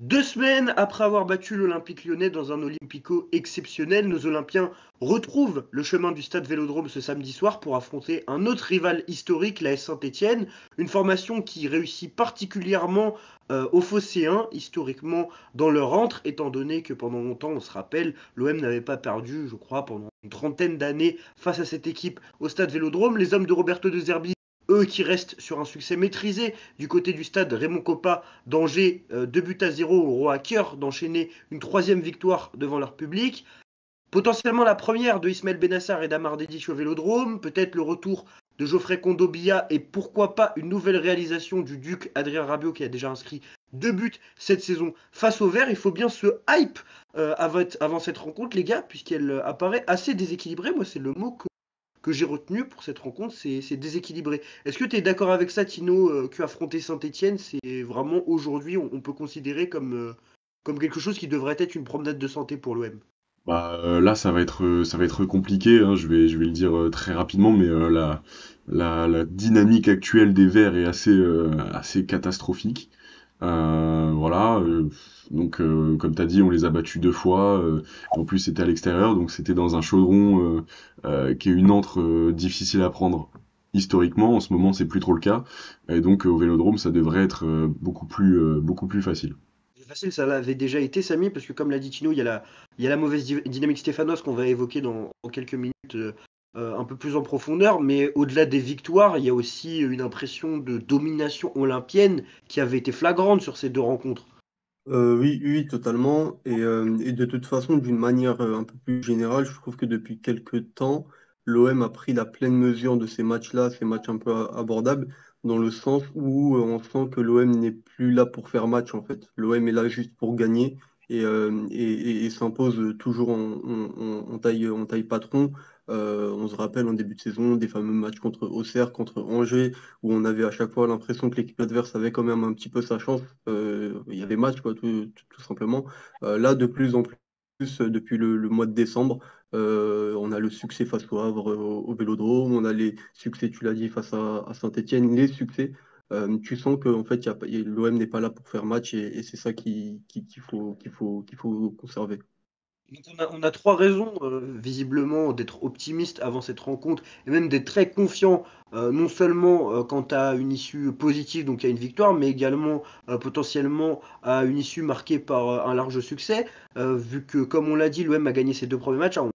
2 semaines après avoir battu l'Olympique lyonnais dans un Olympico exceptionnel, nos Olympiens retrouvent le chemin du stade Vélodrome ce samedi soir pour affronter un autre rival historique, l'AS Saint-Étienne, une formation qui réussit particulièrement aux Phocéens, historiquement dans leur antre, étant donné que pendant longtemps, on se rappelle, l'OM n'avait pas perdu, je crois, pendant une trentaine d'années face à cette équipe au stade Vélodrome. Les hommes de Roberto De Zerbi, eux qui restent sur un succès maîtrisé du côté du stade Raymond Kopa d'Angers, 2 buts à 0, auront à cœur d'enchaîner une troisième victoire devant leur public. Potentiellement la première de Ismaël Benassar et d'Amar Dedić au Vélodrome, peut-être le retour de Geoffrey Kondogbia et pourquoi pas une nouvelle réalisation du Duc Adrien Rabiot qui a déjà inscrit 2 buts cette saison face au Vert. Il faut bien se hype avant cette rencontre, les gars, puisqu'elle apparaît assez déséquilibrée. Moi, c'est le mot que j'ai retenu pour cette rencontre, c'est déséquilibré. Est-ce que tu es d'accord avec ça, Tino, qu'affronter Saint-Etienne, c'est vraiment aujourd'hui, on peut considérer comme quelque chose qui devrait être une promenade de santé pour l'OM? Là, ça va être compliqué, hein, je vais le dire très rapidement, mais la dynamique actuelle des Verts est assez catastrophique. Voilà, donc comme tu as dit, on les a battus 2 fois, en plus c'était à l'extérieur, donc c'était dans un chaudron qui est une antre difficile à prendre historiquement. En ce moment, c'est plus trop le cas, et donc au Vélodrome, ça devrait être beaucoup plus facile. C'est facile, ça l'avait déjà été, Samy, parce que comme l'a dit Tino, il y a la mauvaise dynamique stéphanoise qu'on va évoquer dans quelques minutes un peu plus en profondeur, mais au-delà des victoires, il y a aussi une impression de domination olympienne qui avait été flagrante sur ces deux rencontres. Oui, oui, totalement. Et de toute façon, d'une manière un peu plus générale, je trouve que depuis quelques temps, l'OM a pris la pleine mesure de ces matchs-là, ces matchs un peu abordables, dans le sens où on sent que l'OM n'est plus là pour faire match, en fait. L'OM est là juste pour gagner et s'impose toujours en taille patron. On se rappelle en début de saison des fameux matchs contre Auxerre, contre Angers, où on avait à chaque fois l'impression que l'équipe adverse avait quand même un petit peu sa chance. Il y avait match, quoi, tout simplement. Là, de plus en plus, depuis le mois de décembre, on a le succès face au Havre, au Vélodrome, on a les succès, tu l'as dit, face à Saint-Etienne, les succès. Tu sens que en fait, l'OM n'est pas là pour faire match et c'est ça qu'il faut conserver. Donc on a trois raisons, visiblement, d'être optimiste avant cette rencontre et même d'être très confiant, non seulement quant à une issue positive, donc à une victoire, mais également potentiellement à une issue marquée par un large succès, vu que, comme on l'a dit, l'OM a gagné ses deux premiers matchs. On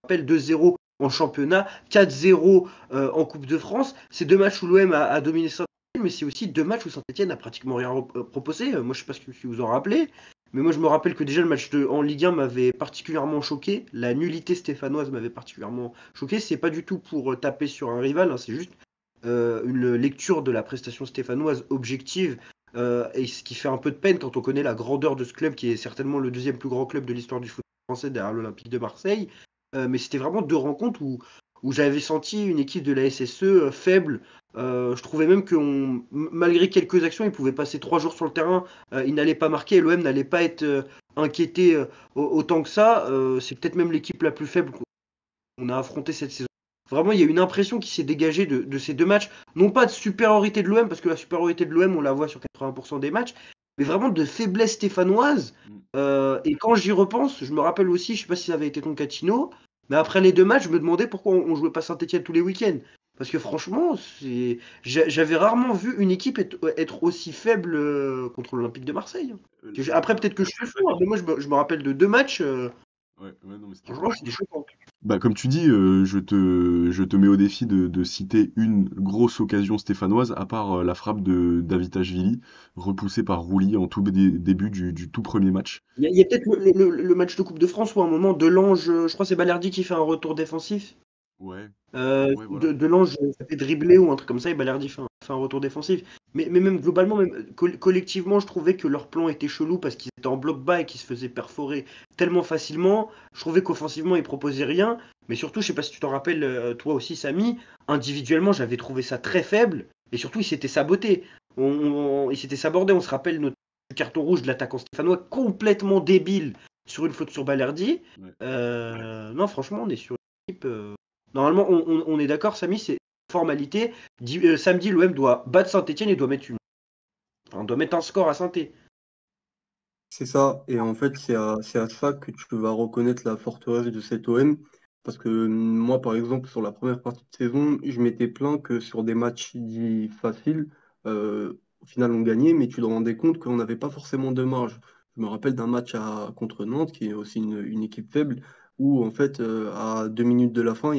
rappelle 2-0 en championnat, 4-0 en Coupe de France. C'est deux matchs où l'OM a dominé Saint-Etienne, mais c'est aussi deux matchs où Saint-Etienne a pratiquement rien proposé. Moi, je ne sais pas si vous en rappelez, mais moi, je me rappelle que déjà le match en Ligue 1 m'avait particulièrement choqué. La nullité stéphanoise m'avait particulièrement choqué. C'est pas du tout pour taper sur un rival, hein, c'est juste une lecture de la prestation stéphanoise objective. Et ce qui fait un peu de peine quand on connaît la grandeur de ce club, qui est certainement le deuxième plus grand club de l'histoire du foot français derrière l'Olympique de Marseille. Mais c'était vraiment deux rencontres où j'avais senti une équipe de la SSE faible. Je trouvais même que malgré quelques actions, ils pouvaient passer 3 jours sur le terrain, ils n'allaient pas marquer et l'OM n'allait pas être inquiété autant que ça. C'est peut-être même l'équipe la plus faible qu'on a affrontée cette saison. Vraiment, il y a une impression qui s'est dégagée de ces deux matchs. Non pas de supériorité de l'OM, parce que la supériorité de l'OM, on la voit sur 80% des matchs, mais vraiment de faiblesse stéphanoise. Et quand j'y repense, je me rappelle aussi, je sais pas si ça avait été ton cas, Tino, mais après les deux matchs, je me demandais pourquoi on jouait pas Saint-Etienne tous les week-ends. Parce que franchement, j'avais rarement vu une équipe être aussi faible contre l'Olympique de Marseille. Après, peut-être que je suis fou, hein, mais moi je me rappelle de deux matchs. Ouais, ouais, non, mais c'était Franchement, vrai. c'était choquant. Bah, comme tu dis, je te mets au défi de citer une grosse occasion stéphanoise, à part la frappe de Davitashvili, repoussée par Rouli en tout début du tout premier match. Il y a peut-être le match de Coupe de France où à un moment, Delange, je crois que c'est Balerdi qui fait un retour défensif. Ouais, ouais, voilà. Delange ça fait dribbler ou un truc comme ça et Balerdi fait un retour défensif. Mais même globalement, même collectivement, je trouvais que leur plan était chelou parce qu'ils étaient en bloc bas et qu'ils se faisaient perforer tellement facilement. Je trouvais qu'offensivement, ils proposaient rien. Mais surtout, je sais pas si tu t'en rappelles, toi aussi, Samy, individuellement, j'avais trouvé ça très faible. Et surtout, ils s'étaient sabotés. Ils s'étaient sabordés. On se rappelle notre carton rouge de l'attaquant stéphanois complètement débile sur une faute sur Balerdi. Ouais. Non, franchement, on est sur une équipe. Normalement, on est d'accord, Samy, c'est une formalité. Samedi, l'OM doit battre Saint-Etienne et doit mettre un score à Saint-Etienne. C'est ça, et en fait, c'est à ça que tu vas reconnaître la forteresse de cet OM. Parce que moi, par exemple, sur la première partie de saison, je m'étais plaint que sur des matchs dits faciles, au final, on gagnait, mais tu te rendais compte qu'on n'avait pas forcément de marge. Je me rappelle d'un match contre Nantes, qui est aussi une équipe faible, où en fait, à 2 minutes de la fin,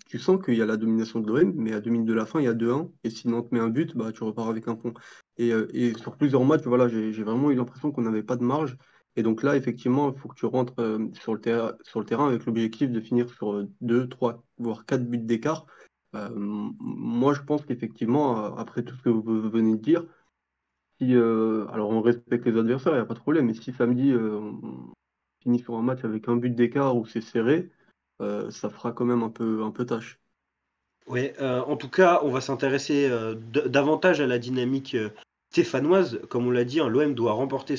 tu sens qu'il y a la domination de l'OM, mais à 2 minutes de la fin, il y a 2-1, et si Nantes met un but, bah, tu repars avec un point. Et sur plusieurs matchs, voilà, j'ai vraiment eu l'impression qu'on n'avait pas de marge. Et donc là, effectivement, il faut que tu rentres sur le terrain avec l'objectif de finir sur 2, 3, voire 4 buts d'écart. Moi, je pense qu'effectivement, après tout ce que vous venez de dire, si, alors on respecte les adversaires, il n'y a pas de problème, mais si samedi, on finit sur un match avec un but d'écart où c'est serré, ça fera quand même un peu tâche. Ouais, en tout cas, on va s'intéresser davantage à la dynamique stéphanoise. Comme on l'a dit, hein, l'OM doit remporter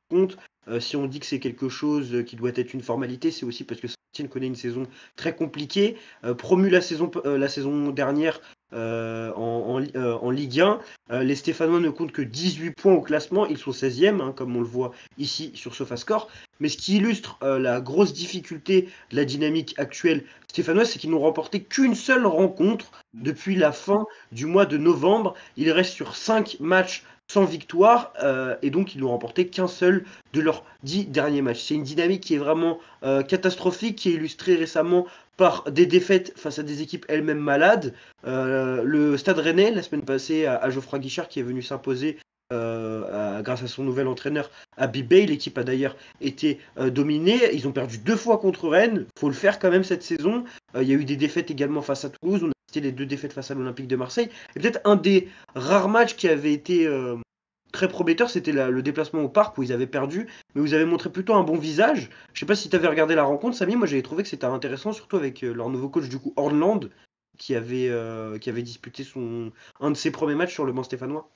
compte. Si on dit que c'est quelque chose qui doit être une formalité, c'est aussi parce que Saint-Etienne connaît une saison très compliquée. Promu la saison dernière en Ligue 1, les Stéphanois ne comptent que 18 points au classement. Ils sont 16e, hein, comme on le voit ici sur SofaScore. Mais ce qui illustre la grosse difficulté de la dynamique actuelle stéphanoise, c'est qu'ils n'ont remporté qu'une seule rencontre depuis la fin du mois de novembre. Ils restent sur 5 matchs sans victoire et donc ils n'ont remporté qu'un seul de leurs 10 derniers matchs. C'est une dynamique qui est vraiment catastrophique, qui est illustrée récemment par des défaites face à des équipes elles-mêmes malades. Le Stade Rennais, la semaine passée, à Geoffroy Guichard, qui est venu s'imposer grâce à son nouvel entraîneur Habib Bey. L'équipe a d'ailleurs été dominée. Ils ont perdu 2 fois contre Rennes. Il faut le faire quand même cette saison. Il y a eu des défaites également face à Toulouse. On a cité les 2 défaites face à l'Olympique de Marseille. Et peut-être un des rares matchs qui avait été très prometteur, c'était le déplacement au parc où ils avaient perdu, mais vous avez montré plutôt un bon visage. Je sais pas si tu avais regardé la rencontre, Samy, moi j'avais trouvé que c'était intéressant, surtout avec leur nouveau coach du coup, Hornland, qui avait disputé un de ses premiers matchs sur le banc stéphanois.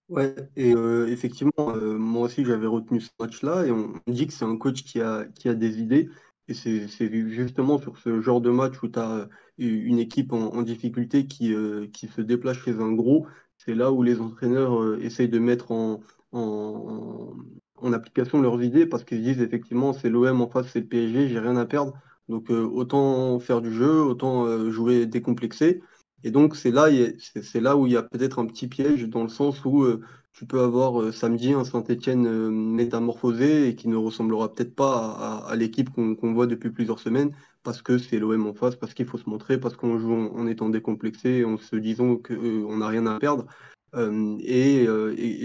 Ouais, et effectivement, moi aussi j'avais retenu ce match-là, et on dit que c'est un coach qui a des idées, et c'est justement sur ce genre de match où tu as une équipe en difficulté qui se déplace chez un gros, c'est là où les entraîneurs essayent de mettre en, en application leurs idées, parce qu'ils disent effectivement c'est l'OM en face, c'est le PSG, j'ai rien à perdre, donc autant faire du jeu, autant jouer décomplexé. Et donc, c'est là où il y a peut-être un petit piège, dans le sens où tu peux avoir samedi un Saint-Étienne métamorphosé et qui ne ressemblera peut-être pas à l'équipe qu'on voit depuis plusieurs semaines, parce que c'est l'OM en face, parce qu'il faut se montrer, parce qu'on joue en étant décomplexé, en se disant qu'on n'a rien à perdre. Et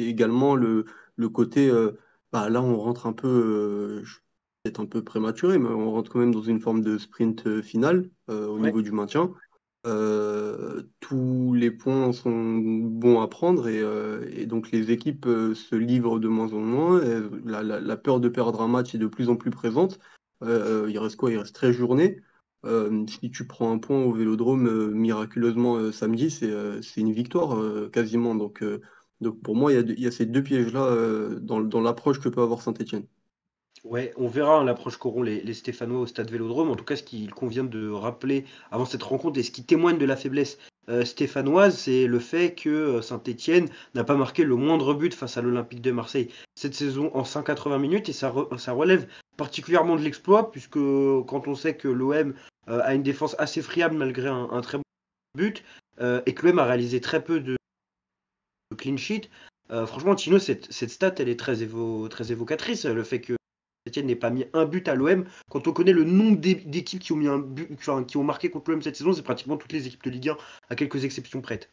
également le côté, bah, là on rentre un peu, peut-être un peu prématuré, mais on rentre quand même dans une forme de sprint final au Ouais. niveau du maintien. Tous les points sont bons à prendre et donc les équipes se livrent de moins en moins. La peur de perdre un match est de plus en plus présente. Il reste quoi? Il reste 13 journées. Si tu prends un point au Vélodrome miraculeusement samedi, c'est une victoire quasiment. Donc pour moi, il y a ces deux pièges-là dans l'approche que peut avoir Saint-Étienne. Ouais, on verra hein, l'approche qu'auront les Stéphanois au stade Vélodrome. En tout cas, ce qu'il convient de rappeler avant cette rencontre et ce qui témoigne de la faiblesse stéphanoise, c'est le fait que Saint-Étienne n'a pas marqué le moindre but face à l'Olympique de Marseille cette saison en 180 minutes et ça relève particulièrement de l'exploit puisque quand on sait que l'OM a une défense assez friable malgré un très bon but et que l'OM a réalisé très peu de clean sheet, franchement, Tino, cette stat, elle est très évocatrice. Le fait que Etienne n'ait pas mis un but à l'OM. Quand on connaît le nombre d'équipes qui ont mis un but, enfin, qui ont marqué contre l'OM cette saison, c'est pratiquement toutes les équipes de Ligue 1, à quelques exceptions prêtes.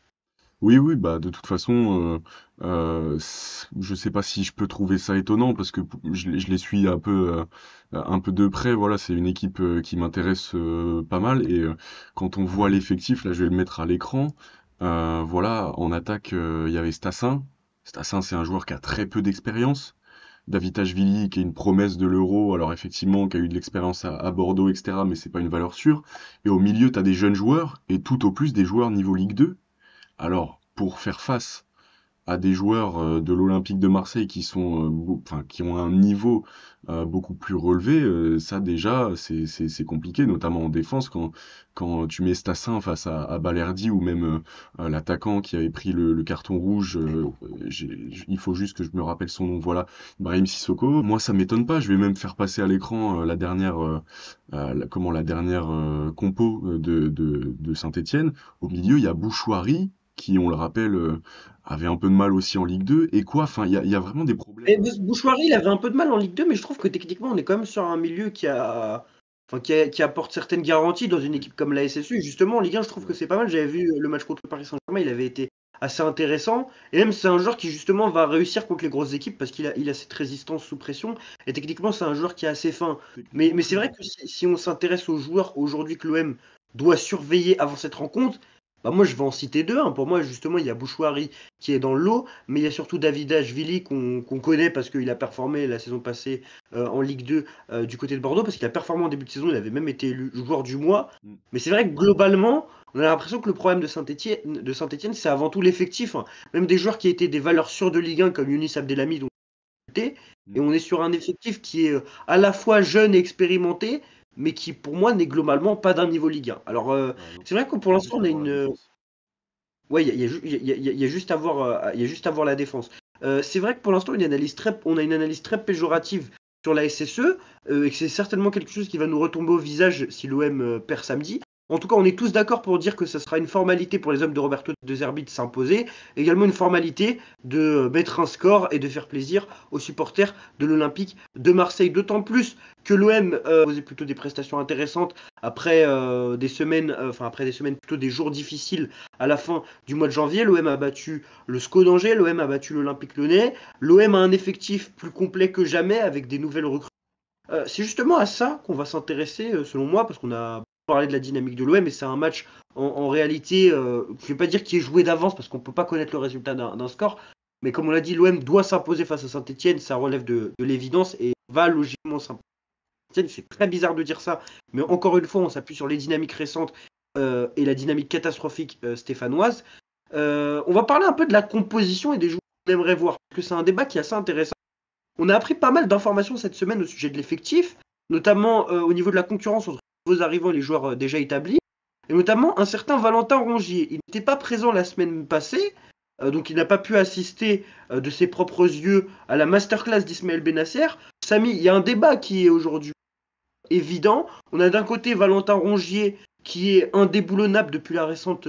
Oui, oui, bah de toute façon, je sais pas si je peux trouver ça étonnant parce que je les suis un peu de près. Voilà, c'est une équipe qui m'intéresse pas mal et quand on voit l'effectif, là, je vais le mettre à l'écran. Voilà, en attaque, il y avait Stassin. Stassin, c'est un joueur qui a très peu d'expérience. Davitashvili, qui est une promesse de l'Euro, alors effectivement, qui a eu de l'expérience à Bordeaux, etc., mais c'est pas une valeur sûre. Et au milieu, t'as des jeunes joueurs et tout au plus des joueurs niveau Ligue 2. Alors, pour faire face à des joueurs de l'Olympique de Marseille qui sont, enfin, qui ont un niveau beaucoup plus relevé, ça déjà c'est compliqué, notamment en défense quand tu mets Stassin face à Balerdi ou même l'attaquant qui avait pris le carton rouge. Il faut juste que je me rappelle son nom. Voilà, Brahim Sissoko. Moi ça m'étonne pas. Je vais même faire passer à l'écran la dernière compo de Saint-Étienne. Au milieu, il y a Bouchouari, qui, on le rappelle, avait un peu de mal aussi en Ligue 2. Et quoi, enfin, il y a vraiment des problèmes. Et Bouchoirie, il avait un peu de mal en Ligue 2, mais je trouve que techniquement, on est quand même sur un milieu qui apporte certaines garanties dans une équipe comme la SSU. Justement, en Ligue 1, je trouve que Ouais. c'est pas mal. J'avais vu le match contre le Paris Saint-Germain, il avait été assez intéressant. Et même, c'est un joueur qui, justement, va réussir contre les grosses équipes parce qu'il a cette résistance sous pression. Et techniquement, c'est un joueur qui est assez fin. Mais, Techniquement mais c'est très vrai bon. que si on s'intéresse aux joueurs aujourd'hui que l'OM doit surveiller avant cette rencontre, bah moi, je vais en citer deux, hein. Pour moi, justement, il y a Bouchouari qui est dans le lot, mais il y a surtout David Vili qu'on connaît parce qu'il a performé la saison passée en Ligue 2 du côté de Bordeaux, parce qu'il a performé en début de saison, il avait même été élu joueur du mois. Mm. Mais c'est vrai que globalement, on a l'impression que le problème de Saint-Etienne, c'est avant tout l'effectif, hein. Même des joueurs qui étaient des valeurs sûres de Ligue 1 comme Younis Abdelhamid, dont on était, et Mm. on est sur un effectif qui est à la fois jeune et expérimenté, mais qui pour moi n'est globalement pas d'un niveau Ligue 1. Alors Ah non, c'est vrai que il pour y a l'instant juste on à a voir la une, défense. ouais, il y a juste à voir, il y a juste à voir la défense. C'est vrai que pour l'instant, on a une analyse très péjorative sur la SSE, et que c'est certainement quelque chose qui va nous retomber au visage si l'OM perd samedi. En tout cas, on est tous d'accord pour dire que ça sera une formalité pour les hommes de Roberto De Zerbi de s'imposer, également une formalité de mettre un score et de faire plaisir aux supporters de l'Olympique de Marseille. D'autant plus que l'OM faisait plutôt des prestations intéressantes après des semaines plutôt des jours difficiles à la fin du mois de janvier. L'OM a battu le SCO d'Angers, l'OM a battu l'Olympique Lyonnais, l'OM a un effectif plus complet que jamais avec des nouvelles recrues. C'est justement à ça qu'on va s'intéresser, selon moi, parce qu'on a parlé de la dynamique de l'OM, et c'est un match en réalité, je ne vais pas dire qui est joué d'avance, parce qu'on ne peut pas connaître le résultat d'un score, mais comme on l'a dit, l'OM doit s'imposer face à Saint-Etienne, ça relève de l'évidence, et va logiquement s'imposer. C'est très bizarre de dire ça, mais encore une fois, on s'appuie sur les dynamiques récentes et la dynamique catastrophique stéphanoise. On va parler un peu de la composition et des joueurs qu'on aimerait voir, parce que c'est un débat qui est assez intéressant. On a appris pas mal d'informations cette semaine au sujet de l'effectif, notamment au niveau de la concurrence entre les nouveaux arrivants et les joueurs déjà établis, et notamment un certain Valentin Rongier. Il n'était pas présent la semaine passée, donc il n'a pas pu assister de ses propres yeux à la masterclass d'Ismaël Benasser. Samy, il y a un débat qui est aujourd'hui évident. On a d'un côté Valentin Rongier qui est indéboulonnable depuis la récente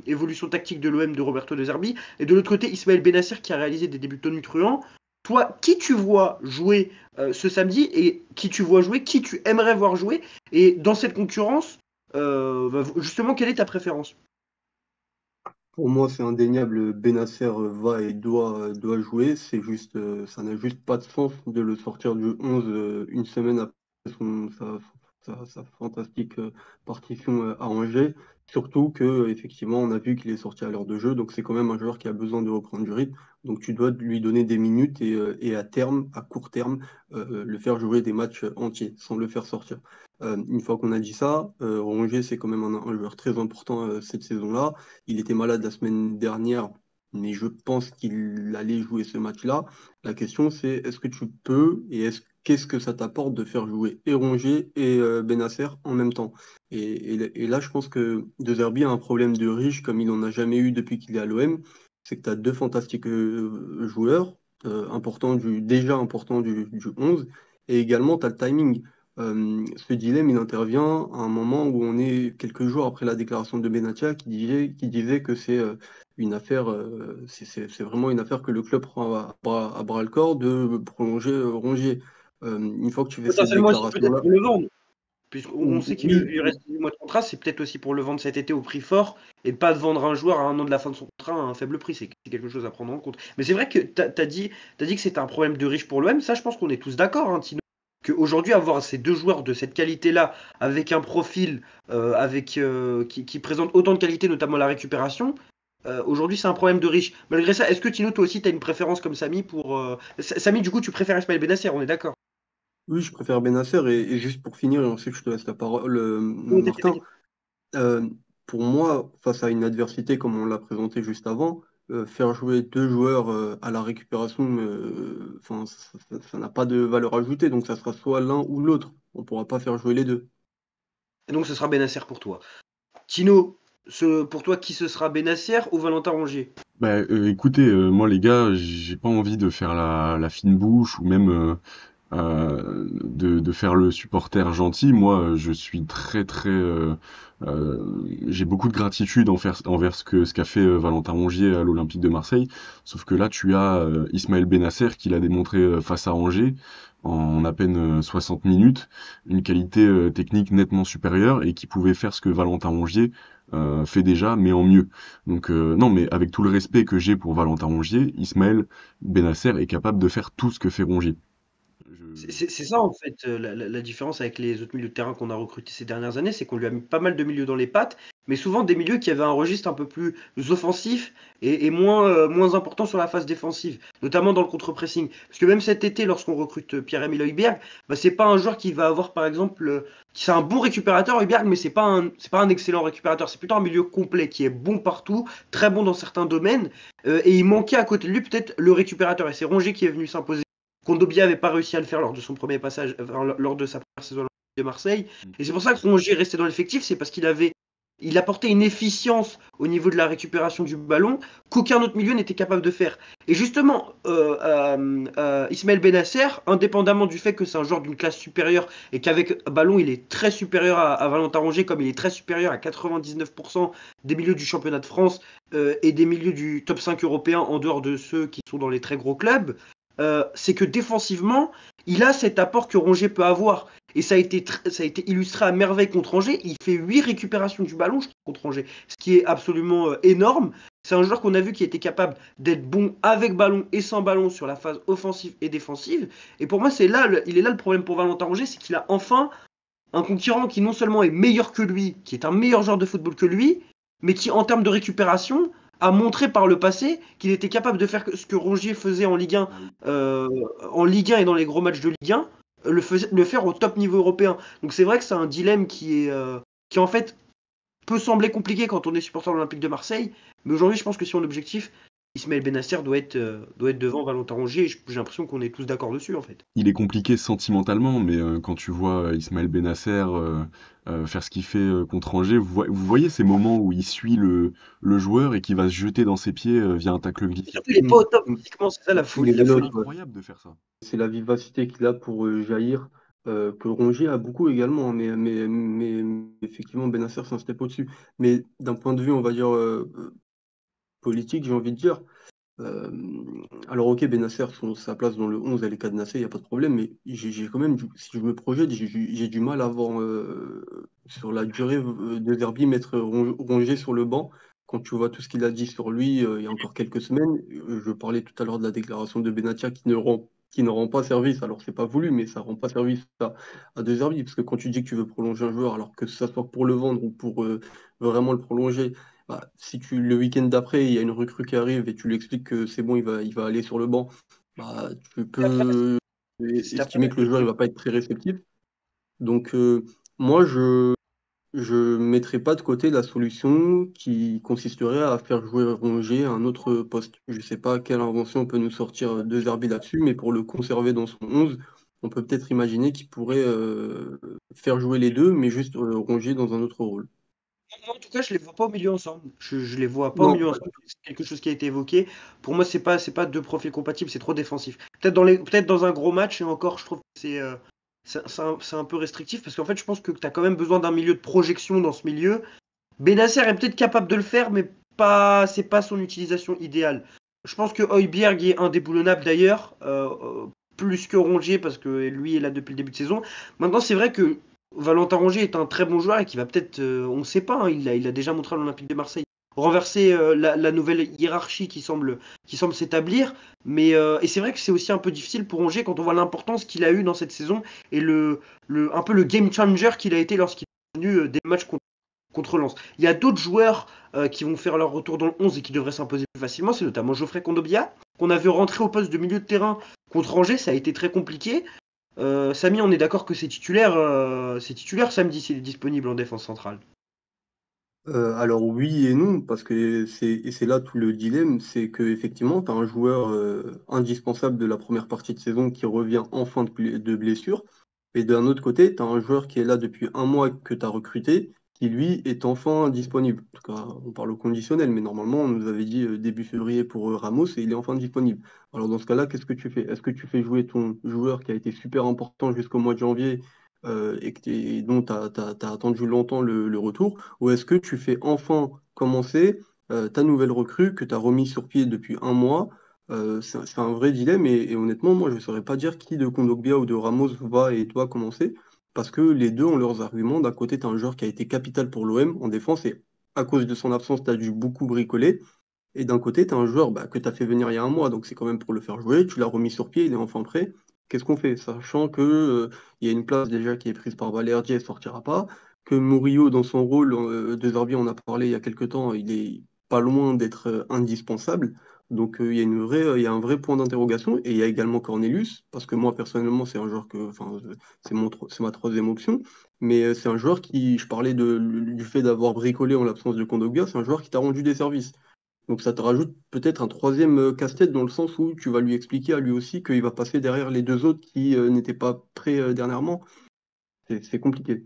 évolution tactique de l'OM de Roberto De Zerbi, et de l'autre côté Ismaël Benasser qui a réalisé des débuts tonitruants. Toi, qui tu vois jouer ce samedi, et qui tu vois jouer, qui tu aimerais voir jouer, et dans cette concurrence, justement, quelle est ta préférence? Pour moi, c'est indéniable, Benacer va et doit jouer. C'est juste, ça n'a juste pas de sens de le sortir du 11 une semaine après sa fantastique partition à Angers. Surtout que effectivement, on a vu qu'il est sorti à l'heure de jeu, donc c'est quand même un joueur qui a besoin de reprendre du rythme. Donc tu dois lui donner des minutes et à terme, à court terme, le faire jouer des matchs entiers sans le faire sortir. Une fois qu'on a dit ça, Rongier, c'est quand même un joueur très important cette saison-là. Il était malade la semaine dernière, mais je pense qu'il allait jouer ce match-là. La question, c'est est-ce que tu peux et qu'est-ce que ça t'apporte de faire jouer et Rongier et Benasser en même temps? Et là, je pense que De Zerbi a un problème de riche comme il n'en a jamais eu depuis qu'il est à l'OM. C'est que tu as deux fantastiques joueurs, déjà importants du 11, et également tu as le timing. Ce dilemme, il intervient à un moment où on est quelques jours après la déclaration de Benatia qui disait que c'est une affaire, c'est vraiment une affaire que le club prend à bras le corps de prolonger Rongier. Une fois que tu fais cette Potentiellement aussi peut-être déclaration-là, pour le vendre, puisqu'on sait qu'il oui, lui reste 8 mois de contrat, c'est peut-être aussi pour le vendre cet été au prix fort et ne pas vendre un joueur à un an de la fin de son contrat à un faible prix. C'est quelque chose à prendre en compte. Mais c'est vrai que tu as dit que c'était un problème de riche pour l'OM. Ça, je pense qu'on est tous d'accord, hein, Tino. Qu'aujourd'hui, avoir ces deux joueurs de cette qualité-là, avec un profil qui présente autant de qualité, notamment la récupération, aujourd'hui, c'est un problème de riche. Malgré ça, est-ce que Tino, toi aussi, tu as une préférence comme Samy pour. Samy, du coup, tu préfères Ismaël Benasser, on est d'accord? oui, je préfère Benacer et juste pour finir, et ensuite je te laisse la parole, Oh, t'inquiète, Martin. t'inquiète. Euh, pour moi, face à une adversité comme on l'a présenté juste avant, faire jouer deux joueurs à la récupération, enfin, ça n'a pas de valeur ajoutée, donc ça sera soit l'un ou l'autre. On ne pourra pas faire jouer les deux. Et donc ce sera Benasser pour toi. Tino, pour toi, qui ce sera, Benasser ou Valentin Rongier? Bah, écoutez, moi les gars, j'ai pas envie de faire la fine bouche ou même de faire le supporter gentil. Moi, je suis j'ai beaucoup de gratitude envers ce qu'a fait Valentin Rongier à l'Olympique de Marseille. Sauf que là, tu as Ismaël Benasser qui l'a démontré face à Angers en à peine 60 minutes, une qualité technique nettement supérieure et qui pouvait faire ce que Valentin Rongier fait déjà, mais en mieux. Donc non, mais avec tout le respect que j'ai pour Valentin Rongier, Ismaël Benasser est capable de faire tout ce que fait Rongier. Je... C'est ça en fait, la différence avec les autres milieux de terrain qu'on a recrutés ces dernières années, c'est qu'on lui a mis pas mal de milieux dans les pattes, mais souvent des milieux qui avaient un registre un peu plus offensif et moins important sur la phase défensive, notamment dans le contre-pressing. Parce que même cet été, lorsqu'on recrute Pierre-Emile Højbjerg, bah, c'est pas un joueur qui va avoir par exemple, c'est un bon récupérateur Højbjerg, mais c'est pas un excellent récupérateur, c'est plutôt un milieu complet qui est bon partout, très bon dans certains domaines, et il manquait à côté de lui peut-être le récupérateur, et c'est Rongier qui est venu s'imposer. Kondogbia avait pas réussi à le faire lors de son premier passage, lors de sa première saison de Marseille. Et c'est pour ça que Rongier restait dans l'effectif, c'est parce il apportait une efficience au niveau de la récupération du ballon qu'aucun autre milieu n'était capable de faire. Et justement, Ismaël Benasser, indépendamment du fait que c'est un joueur d'une classe supérieure et qu'avec ballon il est très supérieur à Valentin Rongier, comme il est très supérieur à 99% des milieux du championnat de France et des milieux du top 5 européen en dehors de ceux qui sont dans les très gros clubs, c'est que défensivement, il a cet apport que Rongier peut avoir. Et ça a été illustré à merveille contre Angers. Il fait 8 récupérations du ballon contre Angers, ce qui est absolument énorme. C'est un joueur qu'on a vu qui était capable d'être bon avec ballon et sans ballon sur la phase offensive et défensive. Et pour moi, il est là le problème pour Valentin Rongier, c'est qu'il a enfin un concurrent qui non seulement est meilleur que lui, qui est un meilleur joueur de football que lui, mais qui en termes de récupération a montré par le passé qu'il était capable de faire ce que Rongier faisait en Ligue 1 et dans les gros matchs de Ligue 1, le faire au top niveau européen. Donc c'est vrai que c'est un dilemme qui en fait peut sembler compliqué quand on est supporter de l'Olympique de Marseille, mais aujourd'hui je pense que si on est objectif, Ismaël Benasser doit être devant Valentin Rongier, et j'ai l'impression qu'on est tous d'accord dessus en fait. Il est compliqué sentimentalement, mais quand tu vois Ismaël Benasser faire ce qu'il fait contre Angers, vous voyez ces moments où il suit le joueur et qui va se jeter dans ses pieds via un tacle glissant. Surtout il est pas au top Mm. physiquement, c'est ça la Il est folie. La véloce, folie. ouais. Incroyable de faire ça. C'est la vivacité qu'il a pour jaillir, que Rongier a beaucoup également, hein, mais effectivement, Benasser, c'est un step au-dessus. Mais d'un point de vue, on va dire, politique, j'ai envie de dire, euh, alors ok, Benasser, sa place dans le 11, elle est cadenassée, il n'y a pas de problème, mais j'ai quand même, si je me projette, j'ai du mal à voir sur la durée de Derby mettre Rongier sur le banc. Quand tu vois tout ce qu'il a dit sur lui il y a encore quelques semaines, je parlais tout à l'heure de la déclaration de Benatia qui ne rend pas service, alors c'est pas voulu, mais ça rend pas service à De Zerbi, parce que quand tu dis que tu veux prolonger un joueur, alors que ce soit pour le vendre ou pour vraiment le prolonger, bah, si le week-end d'après, il y a une recrue qui arrive et tu lui expliques que c'est bon, il va aller sur le banc, bah, tu Et après, peux c'est après estimer que le joueur il va pas être très réceptif. Donc moi, je mettrais pas de côté la solution qui consisterait à faire jouer Rongier à un autre poste. Je sais pas quelle invention peut nous sortir De Zerbi là-dessus, mais pour le conserver dans son 11, on peut peut-être imaginer qu'il pourrait faire jouer les deux, mais juste Rongier dans un autre rôle. moi, en tout cas, je les vois pas au milieu ensemble. Je les vois pas au Non, milieu ensemble. C'est quelque chose qui a été évoqué. Pour moi, c'est pas deux profils compatibles, c'est trop défensif. Peut-être dans un gros match, et encore, je trouve que c'est un peu restrictif parce qu'en fait, je pense que tu as quand même besoin d'un milieu de projection dans ce milieu. Benasser est peut-être capable de le faire, mais c'est pas son utilisation idéale. Je pense que Højbjerg est indéboulonnable d'ailleurs, plus que Rongier parce que lui est là depuis le début de saison. Maintenant, c'est vrai que Valentin Rongier est un très bon joueur et qui va peut-être, on ne sait pas, hein, il a déjà montré à l'Olympique de Marseille, renverser la nouvelle hiérarchie qui semble s'établir. Et c'est vrai que c'est aussi un peu difficile pour Rongier quand on voit l'importance qu'il a eu dans cette saison et un peu le game changer qu'il a été lorsqu'il est venu des matchs contre Lens. Il y a d'autres joueurs qui vont faire leur retour dans le 11 et qui devraient s'imposer plus facilement, c'est notamment Geoffrey Kondogbia, qu'on a vu rentrer au poste de milieu de terrain contre Angers, ça a été très compliqué. Samy, on est d'accord que c'est titulaire samedi s'il est disponible en défense centrale. Alors oui et non, parce que c'est là tout le dilemme, c'est que effectivement, tu as un joueur indispensable de la première partie de saison qui revient enfin de blessure, et d'un autre côté, tu as un joueur qui est là depuis un mois que tu as recruté, qui lui est enfin disponible. En tout cas, on parle au conditionnel, mais normalement, on nous avait dit début février pour Ramos, et il est enfin disponible. Alors dans ce cas-là, qu'est-ce que tu fais? Est-ce que tu fais jouer ton joueur qui a été super important jusqu'au mois de janvier et dont tu as attendu longtemps le retour? Ou est-ce que tu fais enfin commencer ta nouvelle recrue que tu as remis sur pied depuis un mois? C'est un vrai dilemme et honnêtement, moi, je ne saurais pas dire qui de Kondogbia ou de Ramos va et doit commencer parce que les deux ont leurs arguments. D'un côté, tu as un joueur qui a été capital pour l'OM en défense et à cause de son absence, tu as dû beaucoup bricoler. Et d'un côté, tu as un joueur que tu as fait venir il y a un mois, donc c'est quand même pour le faire jouer. Tu l'as remis sur pied, il est enfin prêt. Qu'est-ce qu'on fait? Sachant que, il y a une place déjà qui est prise par Balerdi, elle ne sortira pas. Que Murillo, dans son rôle de Zerbi, on a parlé il y a quelques temps, il est pas loin d'être indispensable. Donc il y a il y a un vrai point d'interrogation. Et il y a également Cornelius, parce que moi, personnellement, c'est un joueur que, enfin, c'est ma troisième option. Mais c'est un joueur qui, je parlais du fait d'avoir bricolé en l'absence de Kondogbia, c'est un joueur qui t'a rendu des services. Donc ça te rajoute peut-être un troisième casse-tête dans le sens où tu vas lui expliquer à lui aussi qu'il va passer derrière les deux autres qui n'étaient pas prêts dernièrement. C'est compliqué.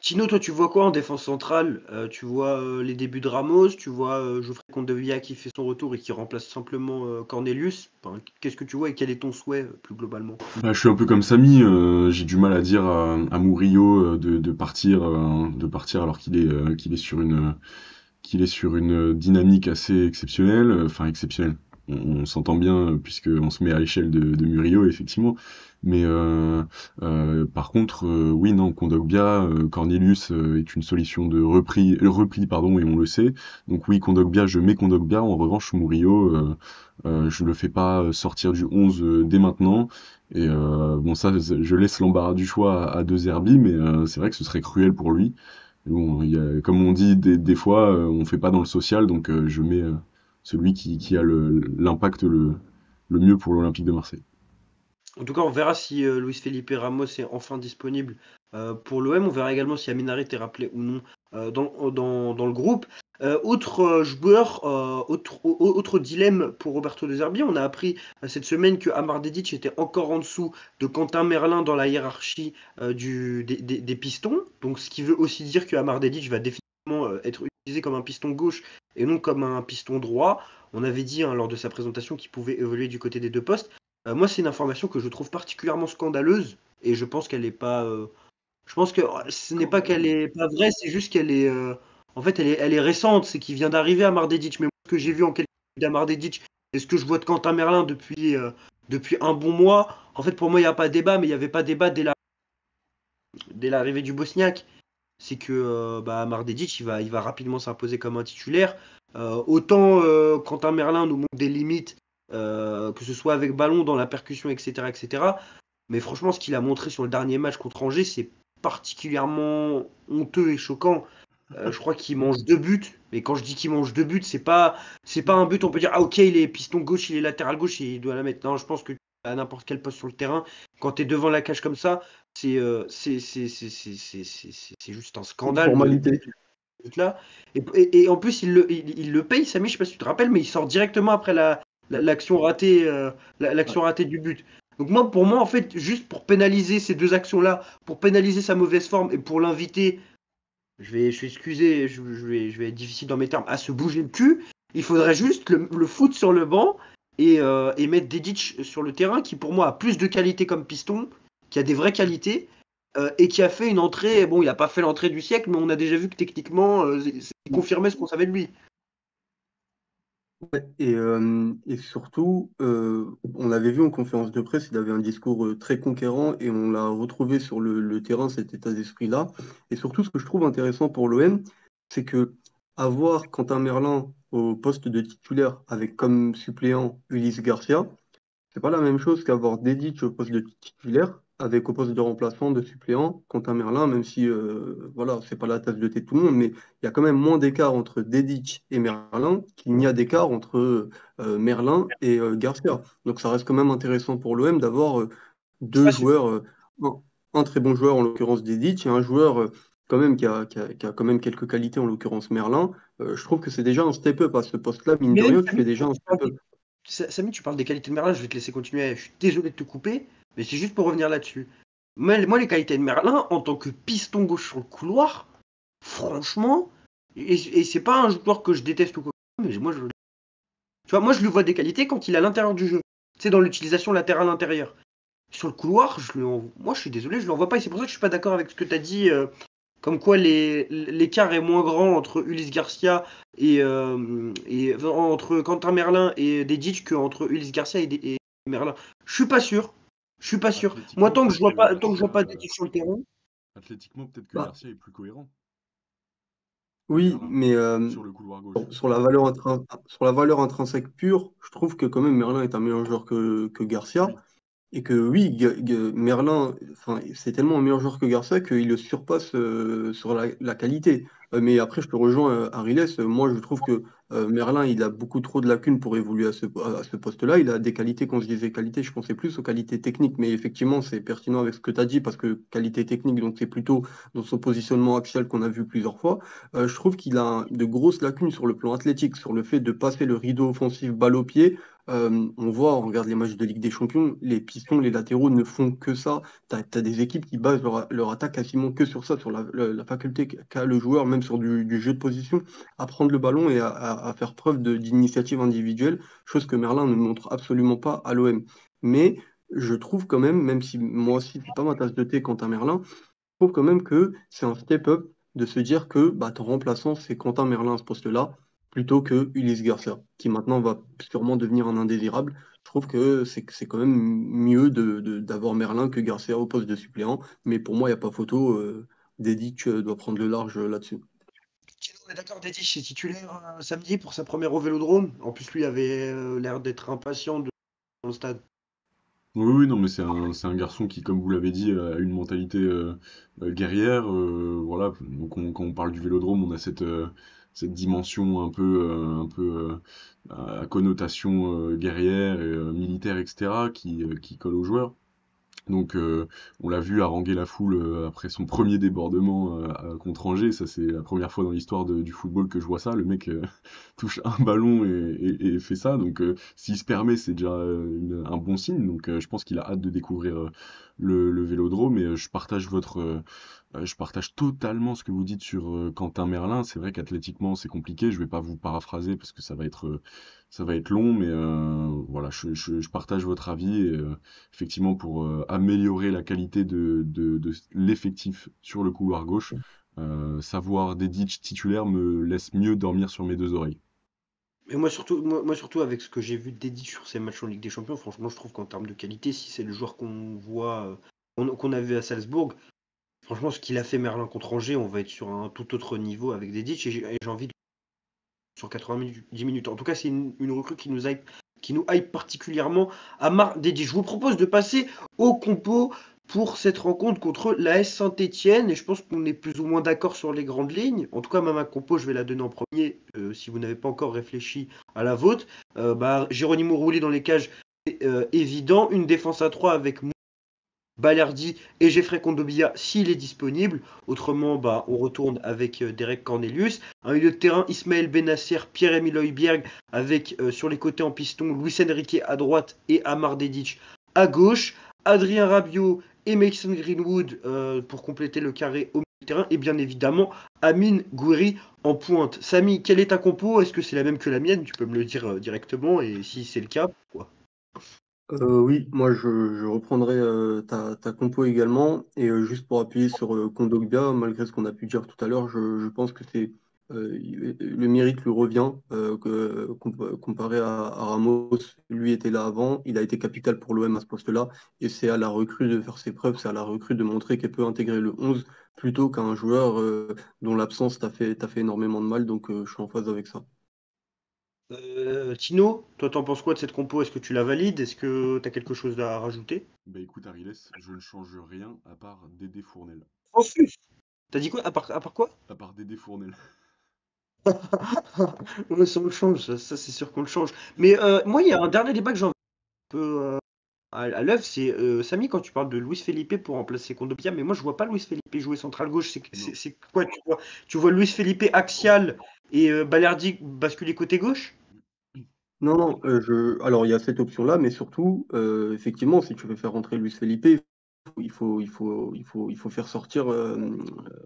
Tino, toi, tu vois quoi en défense centrale? Tu vois les débuts de Ramos, tu vois Geoffrey Kondogbia qui fait son retour et qui remplace simplement Cornelius. Enfin, qu'est-ce que tu vois et quel est ton souhait plus globalement? Bah, je suis un peu comme Samy, j'ai du mal à dire à Murillo de partir alors qu'il est sur une dynamique assez exceptionnelle, enfin exceptionnelle. On s'entend bien puisqu'on se met à l'échelle de Murillo effectivement, mais par contre, oui non, Kondogbia, Cornelius est une solution de repli pardon et on le sait. Donc oui, Kondogbia, je mets Kondogbia. En revanche, Murillo, je le fais pas sortir du 11 dès maintenant. Et bon ça, je laisse l'embarras du choix à De Zerbi, mais c'est vrai que ce serait cruel pour lui. Bon, comme on dit des fois, on fait pas dans le social, donc je mets celui qui a l'impact le mieux pour l'Olympique de Marseille. En tout cas, on verra si Luis Felipe Ramos est enfin disponible pour l'OM. On verra également si Aminarit est rappelé ou non dans le groupe. Autre joueur, autre dilemme pour Roberto De Zerbi. On a appris cette semaine que Amar Dedic était encore en dessous de Quentin Merlin dans la hiérarchie des pistons. Donc, ce qui veut aussi dire que Amar Dedic va définitivement être utilisé comme un piston gauche et non comme un piston droit. On avait dit lors de sa présentation qu'il pouvait évoluer du côté des deux postes. Moi, c'est une information que je trouve particulièrement scandaleuse et je pense qu'elle est pas. Je pense que ce n'est pas qu'elle est pas vraie, c'est juste qu'elle est. En fait, elle est récente. C'est qu'il vient d'arriver à Mardedic. Mais moi, ce que j'ai vu en quelques minutes à Mardedic et ce que je vois de Quentin Merlin depuis un bon mois, en fait, pour moi, il n'y a pas débat, mais il n'y avait pas débat dès l'arrivée du Bosniaque. C'est que Mardedic, il va rapidement s'imposer comme un titulaire. Autant Quentin Merlin nous montre des limites, que ce soit avec ballon, dans la percussion, etc., etc. Mais franchement, ce qu'il a montré sur le dernier match contre Angers, c'est particulièrement honteux et choquant. Je crois qu'il mange deux buts, mais quand je dis qu'il mange deux buts, c'est pas un but, on peut dire, ah ok, il est piston gauche, il est latéral gauche et il doit la mettre. Non, je pense que à n'importe quel poste sur le terrain, quand tu es devant la cage comme ça, c'est juste un Une scandale formalité. là. Et en plus, il le paye, Samy, je sais pas si tu te rappelles, mais il sort directement après l'action ratée, Ouais. l'action ratée du but. Donc moi, pour moi, en fait, juste pour pénaliser ces deux actions-là, pour pénaliser sa mauvaise forme et pour l'inviter, je vais excuser, je vais être difficile dans mes termes, à se bouger le cul, il faudrait juste le foutre sur le banc et mettre Dedic sur le terrain, qui pour moi a plus de qualité comme piston, qui a des vraies qualités, et qui a fait une entrée, bon, il n'a pas fait l'entrée du siècle, mais on a déjà vu que techniquement, il confirmait ce qu'on savait de lui. Ouais, et surtout, on l'avait vu en conférence de presse, il avait un discours très conquérant et on l'a retrouvé sur le terrain, cet état d'esprit-là. Et surtout, ce que je trouve intéressant pour l'OM, c'est que avoir Quentin Merlin au poste de titulaire avec comme suppléant Ulysse Garcia, c'est pas la même chose qu'avoir Dedic au poste de titulaire avec au poste de remplaçant, de suppléant, Quentin Merlin, même si voilà, c'est pas la tasse de thé de tout le monde, mais il y a quand même moins d'écart entre Dedic et Merlin qu'il n'y a d'écart entre Merlin et Garcia. Donc ça reste quand même intéressant pour l'OM d'avoir deux Ça, c'est joueurs, un, un très bon joueur en l'occurrence Dedic et un joueur quand même qui a quand même quelques qualités, en l'occurrence Merlin, je trouve que c'est déjà un step-up à ce poste-là, mine Mais de même, rien, tu fais déjà un step-up. Samy, tu parles des qualités de Merlin, je vais te laisser continuer. Je suis désolé de te couper, mais c'est juste pour revenir là-dessus. Moi, les qualités de Merlin, en tant que piston gauche sur le couloir, franchement, et c'est pas un joueur que je déteste ou quoi, mais moi, tu vois, moi, je lui vois des qualités quand il est à l'intérieur du jeu. C'est dans l'utilisation latérale intérieure. Sur le couloir, moi, je suis désolé, je l'en vois pas, et c'est pour ça que je suis pas d'accord avec ce que tu as dit. Comme quoi l'écart est moins grand entre Ulysse Garcia enfin, entre Quentin Merlin et Dedic qu'entre Ulysse Garcia et Merlin. Je suis pas sûr. Je suis pas sûr. Moi, Athlétiquement, peut-être que tant que je vois pas Garcia, Dedic sur le terrain, athlétiquement, peut-être que Bah, Garcia est plus cohérent que oui, Merlin mais sur le couloir gauche. sur la valeur intrinsèque pure, je trouve que quand même Merlin est un meilleur joueur que Garcia. Oui, Et que oui, Merlin, enfin, c'est tellement un meilleur joueur que Garcia qu'il le surpasse sur la qualité. Mais après, je te rejoins, Ariles. Moi, je trouve que Merlin, il a beaucoup trop de lacunes pour évoluer à ce poste-là. Il a des qualités, quand je disais qualité, je pensais plus aux qualités techniques. Mais effectivement, c'est pertinent avec ce que tu as dit, parce que qualité technique, donc c'est plutôt dans son positionnement axial qu'on a vu plusieurs fois. Je trouve qu'il a de grosses lacunes sur le plan athlétique, sur le fait de passer le rideau offensif balle au pied. On voit, on regarde les matchs de Ligue des Champions, les pistons, les latéraux ne font que ça. Tu as des équipes qui basent leur attaque quasiment que sur ça, sur la faculté qu'a le joueur, même sur du jeu de position, à prendre le ballon et à faire preuve d'initiative individuelle, chose que Merlin ne montre absolument pas à l'OM. Mais je trouve quand même si moi aussi, c'est pas ma tasse de thé quant à Merlin, trouve quand même que c'est un step-up de se dire que bah, ton remplaçant, c'est Quentin Merlin à ce poste-là, plutôt que Ulysse Garcia, qui maintenant va sûrement devenir un indésirable. Je trouve que c'est quand même mieux d'avoir Merlin que Garcia au poste de suppléant, mais pour moi, il n'y a pas photo. Dedic doit prendre le large là-dessus. on est d'accord, Dedic est titulaire samedi pour sa première au Vélodrome. En plus, lui avait l'air d'être impatient dans le stade. oui, oui, non, mais c'est un garçon qui, comme vous l'avez dit, a une mentalité guerrière. Voilà, donc quand on parle du Vélodrome, on a cette dimension un peu à connotation guerrière et militaire, etc., qui colle aux joueurs. Donc on l'a vu haranguer la foule après son premier débordement contre Angers. Ça, c'est la première fois dans l'histoire du football que je vois ça. Le mec touche un ballon et fait ça. Donc s'il se permet, c'est déjà un bon signe. Donc je pense qu'il a hâte de découvrir le Vélodrome. Et je partage totalement ce que vous dites sur Quentin Merlin. C'est vrai qu'athlétiquement, c'est compliqué. Je vais pas vous paraphraser parce que ça va être long. Mais voilà, je partage votre avis. Et, effectivement, pour améliorer la qualité de l'effectif sur le couloir gauche, savoir Dedic titulaire me laisse mieux dormir sur mes deux oreilles. Mais moi surtout avec ce que j'ai vu de Dedic sur ces matchs en Ligue des Champions, franchement, je trouve qu'en termes de qualité, si c'est le joueur qu'on voit, qu'on a vu à Salzbourg, franchement, ce qu'il a fait Merlin contre Angers, on va être sur un tout autre niveau avec Dedic et j'ai envie de sur 90 minutes, 10 minutes. En tout cas, c'est une recrue qui nous hype particulièrement à Dedic. Je vous propose de passer au compo pour cette rencontre contre l'AS Saint-Etienne et je pense qu'on est plus ou moins d'accord sur les grandes lignes. En tout cas, ma compo, je vais la donner en premier si vous n'avez pas encore réfléchi à la vôtre. Geronimo Roulé dans les cages, c'est évident. Une défense à 3 avec Balerdi et Jeffrey Kondobia s'il est disponible. Autrement, on retourne avec Derek Cornelius. Un milieu de terrain, Ismaël Benasser, Pierre-Emile Højbjerg, avec sur les côtés en piston, Luis Enrique à droite et Amar Dedic à gauche. Adrien Rabiot et Mason Greenwood pour compléter le carré au milieu de terrain. Et bien évidemment, Amine Gouiri en pointe. Samy, quelle est ta compo? Est-ce que c'est la même que la mienne? Tu peux me le dire directement et si c'est le cas, pourquoi? Oui, moi je reprendrai ta compo également. Et juste pour appuyer sur Kondogbia, malgré ce qu'on a pu dire tout à l'heure, je pense que le mérite lui revient comparé à Ramos. Lui était là avant, il a été capital pour l'OM à ce poste-là. Et c'est à la recrue de faire ses preuves, c'est à la recrue de montrer qu'elle peut intégrer le 11 plutôt qu'un joueur dont l'absence t'a fait énormément de mal. Donc je suis en phase avec ça. Tino, toi t'en penses quoi de cette compo? Est-ce que tu la valides? Est-ce que t'as quelque chose à rajouter? Bah écoute Ariles, je ne change rien à part Dédé Fournel. Refuse. T'as dit quoi? À part quoi? À part Dédé Fournel. Ouais, ça on le change, ça c'est sûr qu'on le change. Mais moi il y a un dernier débat que j'ai envie un peu à l'œuvre, c'est Samy, quand tu parles de Luis Felipe pour remplacer Kondogbia, mais moi je vois pas Luis Felipe jouer central gauche. C'est quoi tu vois Luis Felipe axial et Balerdi basculer côté gauche? Non, non, alors il y a cette option-là, mais surtout, effectivement, si tu veux faire rentrer Luis Felipe, il faut faire sortir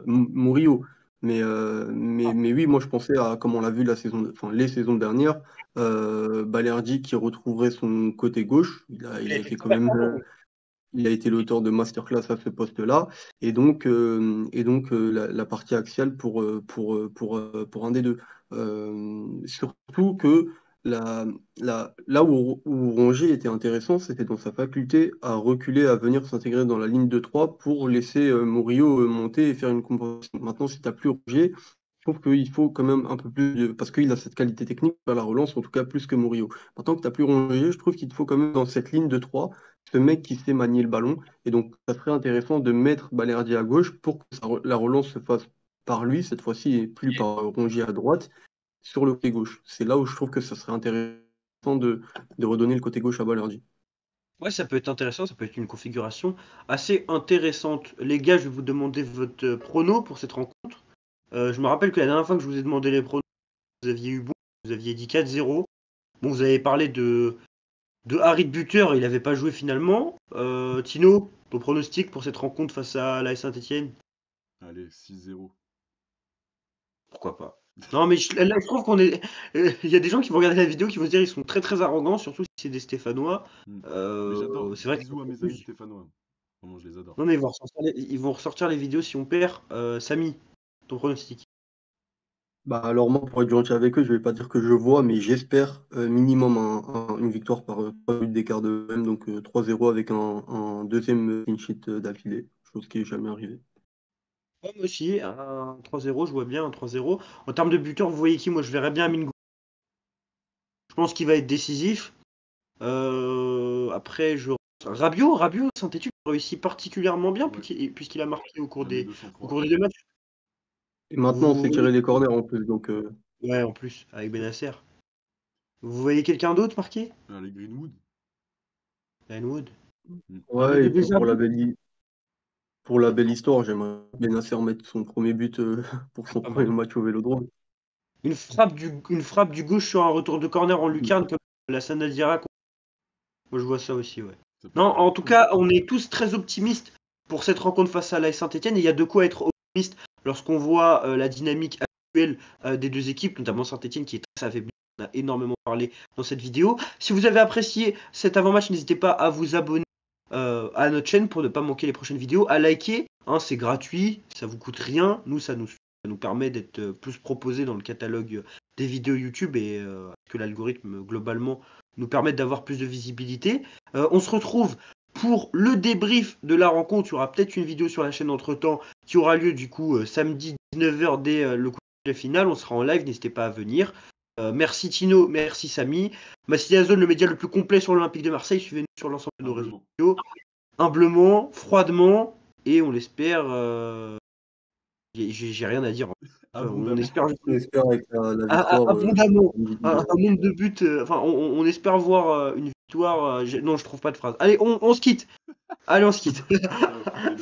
Murillo. Mais oui, moi je pensais à, comme on l'a vu les saisons dernières, Balerdi qui retrouverait son côté gauche. Il Il a a été été quand très même, performant. il a été l'auteur de masterclass à ce poste-là, et donc la partie axiale pour un des deux. Surtout que là où Rongier était intéressant, c'était dans sa faculté à reculer, à venir s'intégrer dans la ligne de 3 pour laisser Murillo monter et faire une compensation. Maintenant, si tu n'as plus Rongier, je trouve qu'il faut quand même un peu plus, parce qu'il a cette qualité technique à la relance, en tout cas plus que Murillo. Maintenant que tu n'as plus Rongier, je trouve qu'il te faut quand même dans cette ligne de 3 ce mec qui sait manier le ballon. Et donc, ça serait intéressant de mettre Balerdi à gauche pour que la relance se fasse par lui, cette fois-ci, et plus par Rongier à droite, sur le côté gauche. C'est là où je trouve que ça serait intéressant de redonner le côté gauche à Balerdi. Ouais, ça peut être intéressant, ça peut être une configuration assez intéressante. Les gars, je vais vous demander votre prono pour cette rencontre. Je me rappelle que la dernière fois que je vous ai demandé les pronos, vous aviez eu bon, vous aviez dit 4-0. Bon, vous avez parlé de Harit buteur, il n'avait pas joué finalement. Tino, ton pronostic pour cette rencontre face à la Saint-Etienne? Allez, 6-0. Pourquoi pas? Non, mais là, je trouve qu'on est. Il y a des gens qui vont regarder la vidéo qui vont se dire ils sont très très arrogants, surtout si c'est des Stéphanois. Mais j'adore. C'est vrai que. Bisous à mes amis stéphanois. Vraiment, je les adore. Non, mais ils vont ressortir les vidéos si on perd. Samy, ton pronostic. Bah alors moi, pour être gentil avec eux, je vais pas dire que je vois, mais j'espère minimum une victoire par 3 buts d'écart de même, donc 3-0 avec un deuxième clean sheet d'affilée, chose qui est jamais arrivée. Ouais, moi aussi, un 3-0, je vois bien un 3-0. En termes de buteur, vous voyez qui? Moi, je verrais bien Mingo. Je pense qu'il va être décisif. Après, Rabiot, Saint-Étienne réussit particulièrement bien Ouais, puisqu'il a marqué il a mis au 203. cours des deux matchs. Et maintenant, on Vous sait voyez... tirer les corners en plus, donc Ouais, en plus, avec Benasser. Vous voyez quelqu'un d'autre marqué? Allez, Greenwood. Greenwood. Mm. Un ouais, Ede et puis Bezabi. pour la belle histoire, j'aimerais Benasser mettre son premier but pour son Pas premier mal. match au Vélodrome. Une frappe du gauche sur un retour de corner en lucarne comme la Sanadira. Moi, je vois ça aussi, ouais. Ça peut Non, faire en du tout bruit. cas, on est tous très optimistes pour cette rencontre face à l'AS Saint-Etienne. Et il y a de quoi être optimiste lorsqu'on voit la dynamique actuelle des deux équipes, notamment Saint-Etienne qui est très affaiblie. On a énormément parlé dans cette vidéo. Si vous avez apprécié cet avant-match, n'hésitez pas à vous abonner à notre chaîne pour ne pas manquer les prochaines vidéos, à liker. Hein, c'est gratuit, ça vous coûte rien. Nous, ça nous permet d'être plus proposés dans le catalogue des vidéos YouTube et que l'algorithme globalement nous permette d'avoir plus de visibilité. On se retrouve pour le débrief de la rencontre. Il y aura peut-être une vidéo sur la chaîne entre-temps qui aura lieu du coup samedi 19h dès le coup de finale. On sera en live, n'hésitez pas à venir. Merci Tino, merci Samy. Massilia Zone, le média le plus complet sur l'Olympique de Marseille. Suivez-nous sur l'ensemble de nos réseaux Humblement. sociaux. Humblement, froidement, et on l'espère. J'ai rien à dire. On Abondamment. espère J'espère avec la victoire. abondamment Samedi, un nombre de buts. Enfin, on espère voir une victoire. Non, je trouve pas de phrase. Allez, on se quitte. Allez, on se quitte. Ciao, les